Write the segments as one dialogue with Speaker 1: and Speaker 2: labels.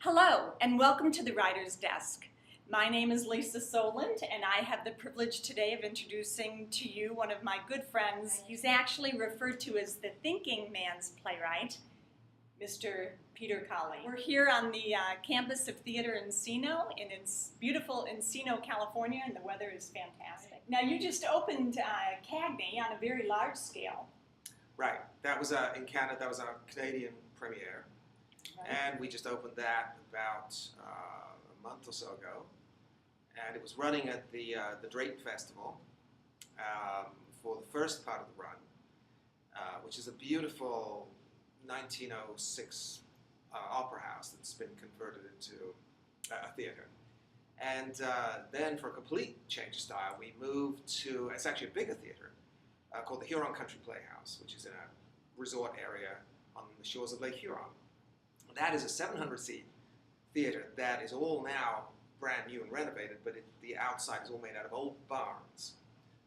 Speaker 1: Hello, and welcome to the Writer's Desk. My name is Lisa Soland, and I have the privilege today of introducing to you one of my good friends. He's actually referred to as the thinking man's playwright, Mr. Peter Colley. We're here on the campus of Theater Encino, and it's beautiful Encino, California, and the weather is fantastic. Now, you just opened Cagney on a very large scale.
Speaker 2: Right. That was in Canada. That was our Canadian premiere. Right. And we just opened that about a month or so ago. And it was running at the Drayton Festival for the first part of the run, which is a beautiful 1906 opera house that's been converted into a theater. And then for a complete change of style, we moved to, it's actually a bigger theater called the Huron Country Playhouse, which is in a resort area on the shores of Lake Huron. That is a 700-seat theater that is all now brand new and renovated, but the outside is all made out of old barns,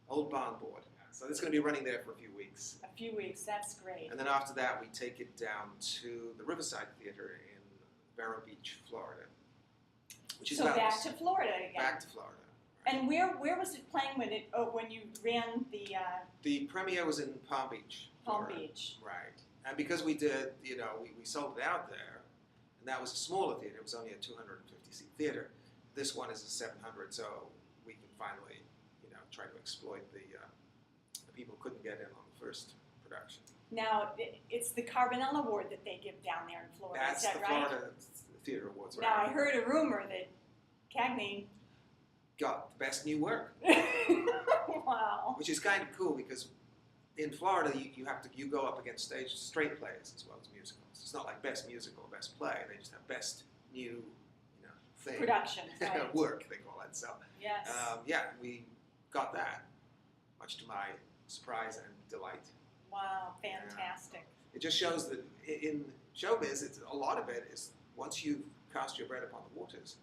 Speaker 2: old barn board. So it's going to be running there for a few weeks.
Speaker 1: A few weeks, that's great.
Speaker 2: And then after that, we take it down to the Riverside Theater in Vero Beach, Florida. Which is
Speaker 1: so back to Florida again.
Speaker 2: Back to Florida.
Speaker 1: Right. And where was it playing when you ran the?
Speaker 2: The premiere was in Palm Beach.
Speaker 1: Palm Beach.
Speaker 2: Right. And because we did, we sold it out there, and that was a smaller theater. It was only a 250-seat theater. This one is a 700, so we can finally, try to exploit the people who couldn't get in on the first production.
Speaker 1: Now, it's the Carbonell Award that they give down there in Florida.
Speaker 2: That's
Speaker 1: is that
Speaker 2: the
Speaker 1: right?
Speaker 2: Florida Theater Awards. Right?
Speaker 1: Now, I heard a rumor that Cagney
Speaker 2: got the best new work.
Speaker 1: Wow.
Speaker 2: Which is kind of cool because in Florida you go up against straight plays as well as musicals. It's not like best musical or best play. They just have best new thing.
Speaker 1: Production. Right.
Speaker 2: Work they call it. So
Speaker 1: yes.
Speaker 2: We got that, much to my surprise and delight.
Speaker 1: Wow, fantastic.
Speaker 2: It just shows that in showbiz, a lot of it is once you've cast your bread upon the waters,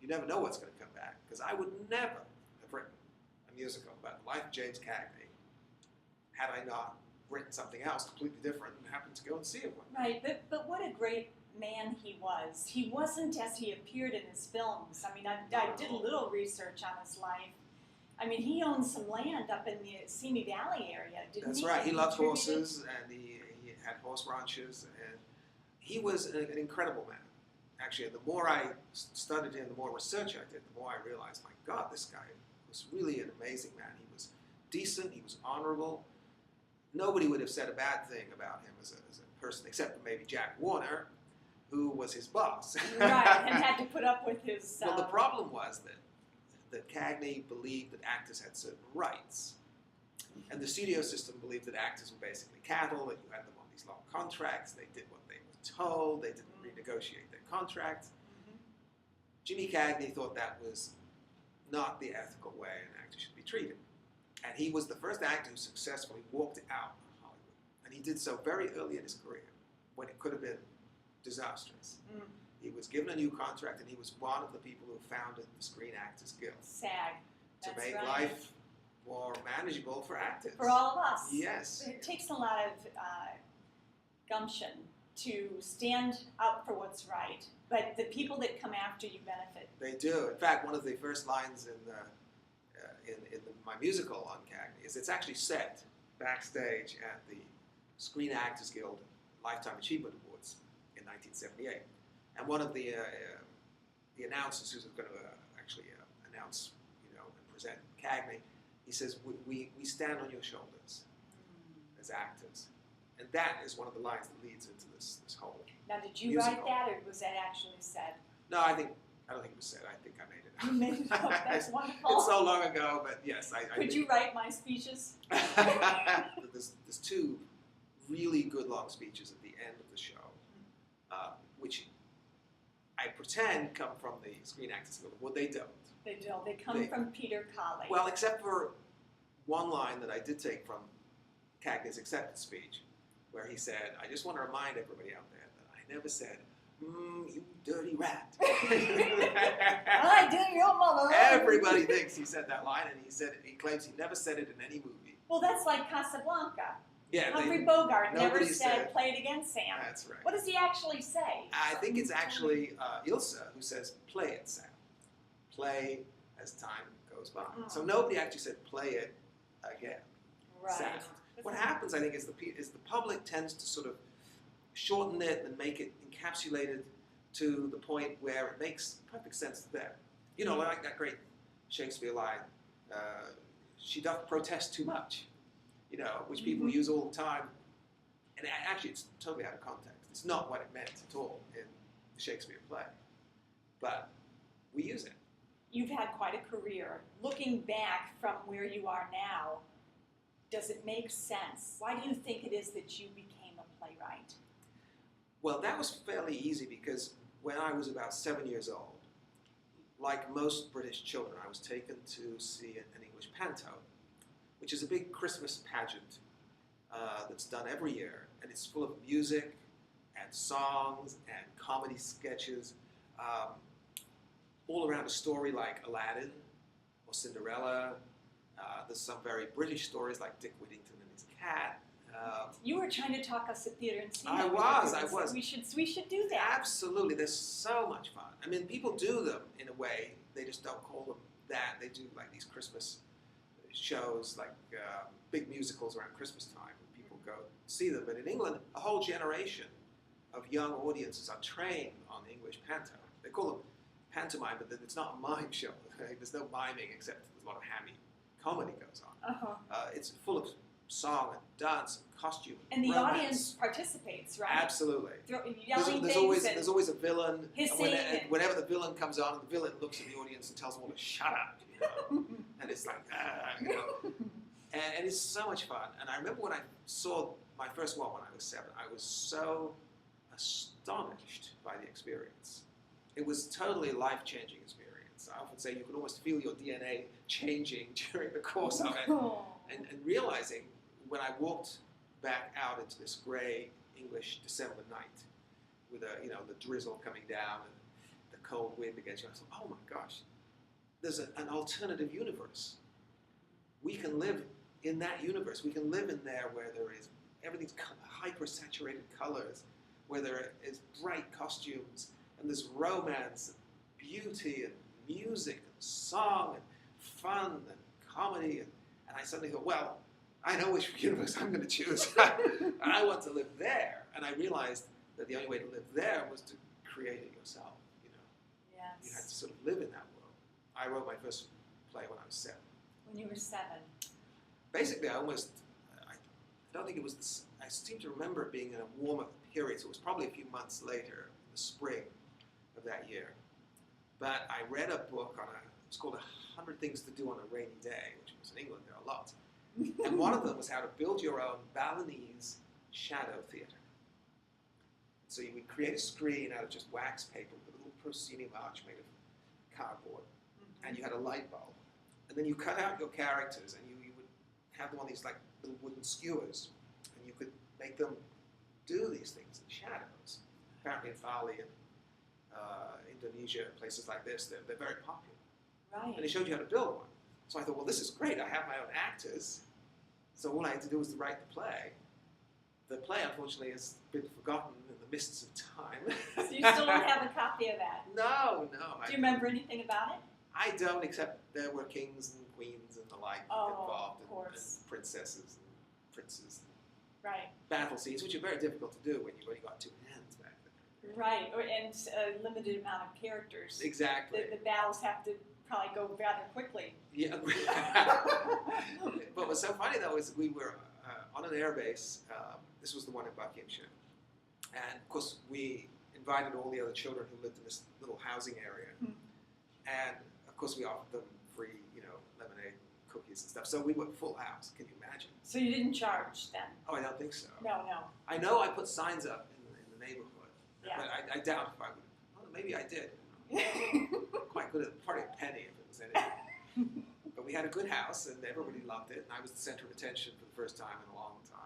Speaker 2: you never know what's going to come back. Because I would never have written a musical about the life of James Cagney had I not written something else completely different and happened to go and see it one day.
Speaker 1: Right, but what a great man he was. He wasn't as he appeared in his films. I mean, I did a little research on his life. I mean, he owned some land up in the Simi Valley area, didn't he?
Speaker 2: That's right. He loved horses, and he had horse ranches, and he was an incredible man. Actually, the more I studied him, the more research I did, the more I realized, my God, this guy was really an amazing man. He was decent, he was honorable. Nobody would have said a bad thing about him as a person, except for maybe Jack Warner, who was his boss.
Speaker 1: Right, and had to put up with his...
Speaker 2: Well, the problem was that Cagney believed that actors had certain rights. And the studio system believed that actors were basically cattle, that you had them on these long contracts, they did what they were told, they didn't renegotiate their contracts. Mm-hmm. Jimmy Cagney thought that was not the ethical way an actor should be treated. And he was the first actor who successfully walked out of Hollywood. And he did so very early in his career, when it could have been disastrous. Mm. He was given a new contract, and he was one of the people who founded the Screen Actors Guild.
Speaker 1: SAG.
Speaker 2: To
Speaker 1: That's
Speaker 2: make
Speaker 1: right.
Speaker 2: life more manageable for actors.
Speaker 1: For all of us.
Speaker 2: Yes.
Speaker 1: It takes a lot of gumption to stand up for what's right, but the people that come after you benefit.
Speaker 2: They do. In fact, one of the first lines in my musical on Cagney is it's actually set backstage at the Screen Actors Guild Lifetime Achievement Awards in 1978. And one of the announcers who's going to actually announce, and present Cagney, he says, we stand on your shoulders as actors. And that is one of the lines that leads into this whole
Speaker 1: Now, did you
Speaker 2: musical.
Speaker 1: write that, or was that actually said?
Speaker 2: No, I don't think it was said. I think I made it up.
Speaker 1: You made it up. That's wonderful.
Speaker 2: It's so long ago, but yes.
Speaker 1: Could you write my speeches?
Speaker 2: There's two really good long speeches at the end of the show, which I pretend come from the Screen Actors Guild. Well, they don't.
Speaker 1: They don't. They come from Peter Colley.
Speaker 2: Well, except for one line that I did take from Cagney's acceptance speech, where he said, I just want to remind everybody out there that I never said, you dirty rat.
Speaker 1: I did your mother.
Speaker 2: Everybody thinks he said that line, and he claims he never said it in any movie.
Speaker 1: Well, that's like Casablanca.
Speaker 2: Yeah,
Speaker 1: Humphrey Bogart never
Speaker 2: nobody
Speaker 1: said,
Speaker 2: said-
Speaker 1: play it again, Sam.
Speaker 2: That's right.
Speaker 1: What does he actually say?
Speaker 2: I think it's actually Ilse who says, play it, Sam. Play as time goes by.
Speaker 1: Oh.
Speaker 2: So nobody actually said, play it again,
Speaker 1: Right.
Speaker 2: Sam. What happens, I think, is the public tends to sort of shorten it and make it encapsulated to the point where it makes perfect sense to them. You know, like that great Shakespeare line, she doth protest too much, you know, which people use all the time. And actually, it's totally out of context. It's not what it meant at all in the Shakespeare play. But we use it.
Speaker 1: You've had quite a career. Looking back from where you are now, does it make sense? Why do you think it is that you became a playwright?
Speaker 2: Well, that was fairly easy because when I was about 7 years old, like most British children, I was taken to see an English panto, which is a big Christmas pageant that's done every year, and it's full of music and songs and comedy sketches, all around a story like Aladdin or Cinderella. There's some very British stories like Dick Whittington and his cat.
Speaker 1: You were trying to talk us to theater and cinema.
Speaker 2: I was.
Speaker 1: We should do that.
Speaker 2: Absolutely, they're so much fun. I mean, people do them in a way, they just don't call them that. They do like these Christmas shows, like big musicals around Christmas time, and people go see them. But in England, a whole generation of young audiences are trained on English panto. They call them pantomime, but it's not a mime show. There's no miming except there's a lot of hammy comedy goes on. It's full of song and dance and costume
Speaker 1: and the
Speaker 2: romance.
Speaker 1: Audience participates, right?
Speaker 2: Absolutely.
Speaker 1: Yelling
Speaker 2: There's
Speaker 1: things.
Speaker 2: always a villain.
Speaker 1: Hissing.
Speaker 2: Whenever the villain comes on, the villain looks at the audience and tells them all to shut up. You know? And it's like, you know. And it's so much fun. And I remember when I saw my first one when I was 7, I was so astonished by the experience. It was totally a life-changing experience. I often say you could almost feel your DNA changing during the course of it. And realizing when I walked back out into this grey English December night with the drizzle coming down and the cold wind against you, I thought, oh my gosh, there's an alternative universe. We can live in that universe. We can live in there where everything's hyper-saturated colors, where there is bright costumes, and there's romance, and beauty, and music, and song, and fun, and comedy, and I suddenly thought, well, I know which universe I'm going to choose. I want to live there. And I realized that the only way to live there was to create it yourself. You know,
Speaker 1: Yes.
Speaker 2: you had to sort of live in that world. I wrote my first play when I was 7.
Speaker 1: When you were 7.
Speaker 2: Basically, I don't think it was, I seem to remember it being in a warmer period, so it was probably a few months later, in the spring of that year. But I read a book it's called 100 Things to Do on a Rainy Day, which was in England, there are lots. And one of them was how to build your own Balinese shadow theatre. So you would create a screen out of just wax paper with a little proscenium arch made of cardboard, and you had a light bulb. And then you cut out your characters, and you would have them on these like little wooden skewers, and you could make them do these things in shadows. Apparently in Bali and Indonesia, places like this, they're very popular.
Speaker 1: Right.
Speaker 2: And they showed you how to build one. So I thought, well, this is great. I have my own actors. So all I had to do was to write the play. The play, unfortunately, has been forgotten in the mists of time.
Speaker 1: So you still don't have a copy of that?
Speaker 2: No.
Speaker 1: Do you remember anything about it?
Speaker 2: I don't, except there were kings and queens and the like involved, and princesses and princes.
Speaker 1: Right.
Speaker 2: Battle scenes, which are very difficult to do when you've only got 2 hands back then.
Speaker 1: Right, and a limited amount of characters.
Speaker 2: Exactly.
Speaker 1: The battles have to probably go rather quickly.
Speaker 2: Yeah. But what's so funny, though, is we were on an air base. This was the one in Buckinghamshire. And, of course, we invited all the other children who lived in this little housing area. And, of course, we offered them free, lemonade, cookies and stuff. So we went full house. Can you imagine?
Speaker 1: So you didn't charge then?
Speaker 2: Oh, I don't think so.
Speaker 1: No.
Speaker 2: I know I put signs up in the neighborhood.
Speaker 1: Yeah.
Speaker 2: But I doubt if I would. Well, maybe I did. Quite good at probably a penny if it was anything. But we had a good house and everybody loved it, and I was the center of attention for the first time in a long time.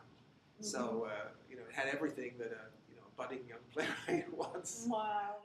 Speaker 2: So it had everything that a budding young playwright wants.
Speaker 1: Wow.